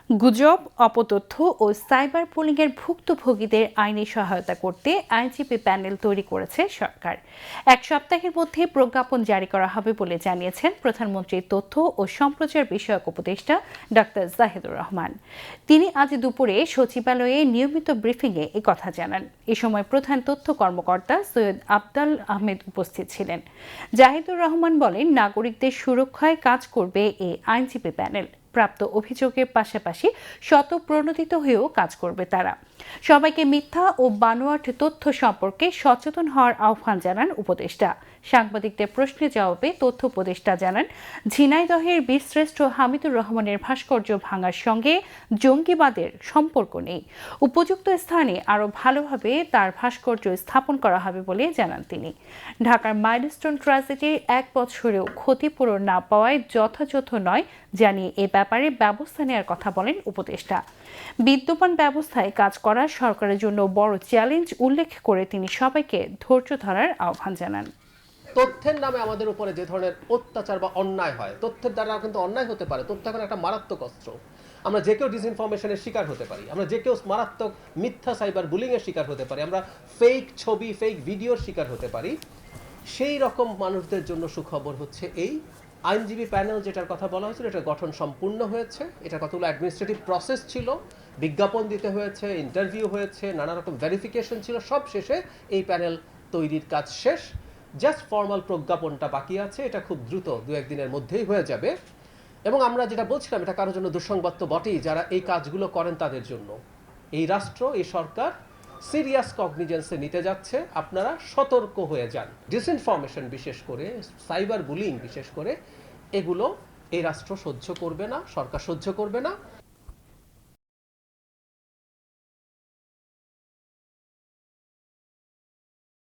গুজব, অপতথ্য ও সাইবার পুলিংয়ের ভুক্তভোগীদের আইনি সহায়তা করতে আইনজীবী প্যানেল তৈরি করেছে সরকার। এক সপ্তাহের মধ্যে প্রজ্ঞাপন জারি করা হবে বলে জানিয়েছেন প্রধানমন্ত্রীর তথ্য ও সম্প্রচার বিষয়ক উপদেষ্টা ডক্টর জাহিদুর রহমান। তিনি আজ দুপুরে সচিবালয়ে নিয়মিত ব্রিফিংয়ে কথা জানান। এ সময় প্রধান তথ্য কর্মকর্তা সৈয়দ আফদাল আহমেদ উপস্থিত ছিলেন। জাহিদুর রহমান বলেন, নাগরিকদের সুরক্ষায় কাজ করবে এই আইনজীবী প্যানেল। প্রাপ্ত অভিযোগের পাশাপাশি স্বতঃপ্রণোদিত হয়েও কাজ করবে তারা। সবাইকে মিথ্যা ও বানোয়াট তথ্য সম্পর্কে সচেতন হওয়ার আহ্বান জানান উপদেষ্টা। সাংবাদিকদের প্রশ্নের জবাবে তথ্য উপদেষ্টা জানান, ঝিনাইদহের বীরশ্রেষ্ঠ হামিদুর রহমানের ভাস্কর্য ভাঙার সঙ্গে জঙ্গিবাদের সম্পর্ক নেই। উপযুক্ত স্থানে আরও ভালোভাবে তার ভাস্কর্য স্থাপন করা হবে বলে জানান তিনি। ঢাকার মাইলস্টোন ট্র্যাজেডির 1 বছরেও ক্ষতিপূরণ না পাওয়ায় যথাযথ নয় জানিয়ে এ ব্যাপারে ব্যবস্থা নেওয়ার কথা বলেন উপদেষ্টা। বিদ্যমান ব্যবস্থায় কাজ করা সরকারের জন্য বড় চ্যালেঞ্জ উল্লেখ করে তিনি সবাইকে ধৈর্য ধরার আহ্বান জানান। তথ্যের নামে আমাদের উপরে যে ধরনের অত্যাচার বা অন্যায় হয়, তথ্যের দ্বারা কিন্তু অন্যায় হতে পারে। তথ্য এখন একটা মারাত্মক অস্ত্র। আমরা যে কেউ ডিসইনফরমেশনের শিকার হতে পারি, আমরা যে কেউ মারাত্মক মিথ্যা সাইবার বুলিংয়ের শিকার হতে পারি, আমরা ফেক ছবি, ফেক ভিডিওর শিকার হতে পারি। সেই রকম মানুষদের জন্য সুখবর হচ্ছে এই আইনজীবী প্যানেল যেটার কথা বলা হয়েছিল, এটা গঠন সম্পূর্ণ হয়েছে। এটা কতগুলো অ্যাডমিনিস্ট্রেটিভ প্রসেস ছিল, বিজ্ঞাপন দিতে হয়েছে, ইন্টারভিউ হয়েছে, নানা রকম ভেরিফিকেশন ছিল। সব শেষে এই প্যানেল তৈরির কাজ শেষ। জাস্ট ফর্মাল প্রজ্ঞাপনটা বাকি আছে। এটা খুব দ্রুত 2-1 দিনের মধ্যেই হয়ে যাবে। এবং আমরা যেটা বলছিলাম, এটা কারোর জন্য দুঃসংবাদ তো বটেই, যারা এই কাজগুলো করেন তাদের জন্য। এই রাষ্ট্র, এই সরকার সিরিয়াস কগনিজেন্সে নিতে যাচ্ছে। আপনারা সতর্ক হয়ে যান। ডিসইনফরমেশন বিশেষ করে, সাইবার বুলিং বিশেষ করে, এগুলো এই রাষ্ট্র সহ্য করবে না, সরকার সহ্য করবে না।